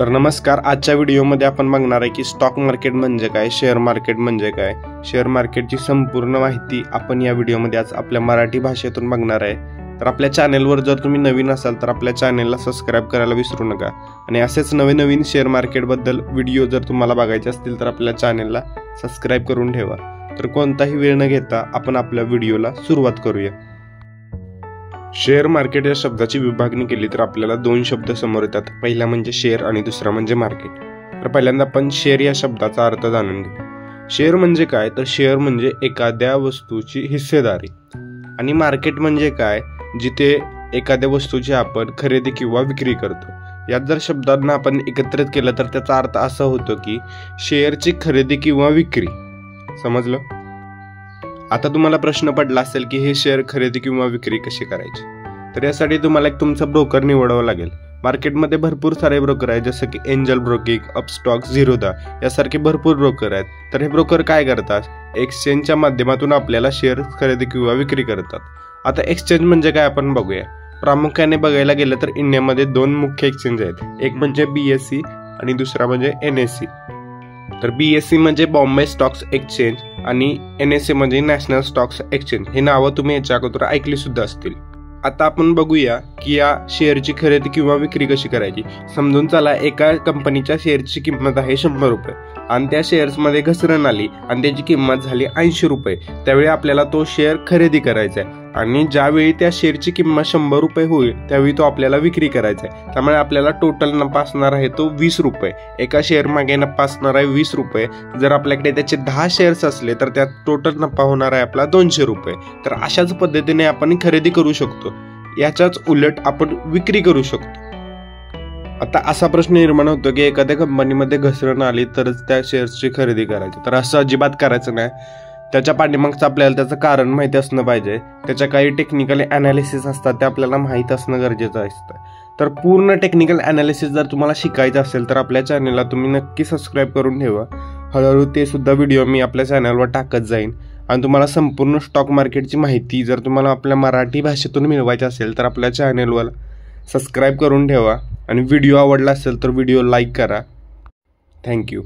तर नमस्कार, आजच्या व्हिडिओमध्ये आपण बघणार आहे की स्टॉक मार्केट म्हणजे काय, शेअर मार्केट म्हणजे काय, शेअर मार्केटची संपूर्ण माहिती आपण या व्हिडिओमध्ये आज आपल्या मराठी भाषेतून बघणार आहे। तर आपल्या चॅनलवर जर तुम्ही नवीन असाल तर आपल्या चॅनलला सबस्क्राइब करायला विसरू नका आणि असेच नवीन शेअर मार्केटबद्दल व्हिडिओ जर तुम्हाला बघायचे असतील तर आपल्या चॅनलला सबस्क्राइब करून ठेवा। तर कोणताही वेळ न घेता आपण आपल्या व्हिडिओला सुरुवात करूया। शेअर मार्केट या शब्दाची विभागणी केली तर आपल्याला दोन शब्द समोर येतात, पहिला म्हणजे शेअर आणि दुसरा म्हणजे मार्केट। तर पहिल्यांदा आपण शेअर या शब्दाचा अर्थ जाणून घेऊ। शेअर म्हणजे काय, तर शेअर म्हणजे एखाद्या वस्तूची हिस्सेदारी आणि मार्केट म्हणजे काय, जिथे एखाद्या वस्तूची आपण खरेदी किंवा विक्री करतो। यात जर शब्दांना आपण एकत्रित केलं तर त्याचा अर्थ असा होतो की शेअरची खरेदी किंवा विक्री। समजलं? आता तुम्हाला प्रश्न पडला असेल की हे शेअर खरेदी किंवा विक्री कशी करायची। तर यासाठी तुम्हाला एक तुमचा ब्रोकर निवडावा लागेल। मार्केटमध्ये भरपूर सारे ब्रोकर आहेत, जसं की एंजल ब्रोकिंग, अपस्टॉक, झिरोधा यासारखे भरपूर ब्रोकर आहेत। तर हे ब्रोकर काय करतात, एक्सचेंजच्या माध्यमातून आपल्याला शेअर खरेदी किंवा विक्री करतात। आता एक्सचेंज म्हणजे काय आपण बघूया। प्रामुख्याने बघायला गेलं तर इंडियामध्ये दोन मुख्य एक्सचेंज आहेत, एक म्हणजे BSE आणि दुसरा म्हणजे NSE। तर BSE म्हणजे बॉम्बे स्टॉक्स एक्सचेंज आणि NSE म्हणजे नॅशनल स्टॉक्स एक्सचेंज। हे नावं तुम्ही याच्या अगोदर ऐकली सुद्धा असतील। आता आपण बघूया की या शेअरची खरेदी किंवा विक्री कशी करायची। समजून चला, एका कंपनीच्या शेअरची किंमत आहे 100 रुपये आणि त्या शेअर्समध्ये घसरण आली आणि त्याची किंमत झाली 80 रुपये। त्यावेळी आपल्याला तो शेअर खरेदी करायचा आहे आणि ज्यावेळी त्या शेअरची किंमत 100 रुपये होईल त्यावेळी तो आपल्याला विक्री करायचा आहे। त्यामुळे आपल्याला टोटल नफा असणार आहे तो 20 रुपये। एका शेअर मागे नफा असणार आहे 20 रुपये। जर आपल्याकडे त्याचे 10 शेअर्स असले तर त्यात टोटल नफा होणार आहे आपला 200 रुपये। तर अशाच पद्धतीने आपण खरेदी करू शकतो, याच्याच उलट आपण विक्री करू शकतो। आता असा प्रश्न निर्माण होतो की एखाद्या कंपनीमध्ये घसरण आली तरच त्या शेअर्सची खरेदी करायची। तर असं अजिबात करायचं नाही। त्याच्या पाठीमागचं आपल्याला त्याचं कारण माहिती असणं पाहिजे। त्याच्या काही टेक्निकल ॲनालिसिस असतात, ते आपल्याला माहीत असणं गरजेचं असतं। तर पूर्ण टेक्निकल ॲनालिसिस जर तुम्हाला शिकायचं असेल तर आपल्या चॅनलला तुम्ही नक्की सबस्क्राईब करून ठेवा। हळूहळू ते सुद्धा व्हिडिओ मी आपल्या चॅनलवर टाकत जाईन आणि तुम्हाला संपूर्ण स्टॉक मार्केटची माहिती जर तुम्हाला आपल्या मराठी भाषेतून मिळवायची असेल तर आपल्या चॅनलवर सबस्क्राईब करून ठेवा आणि व्हिडिओ आवडला असेल तर व्हिडिओ लाईक करा। थँक्यू।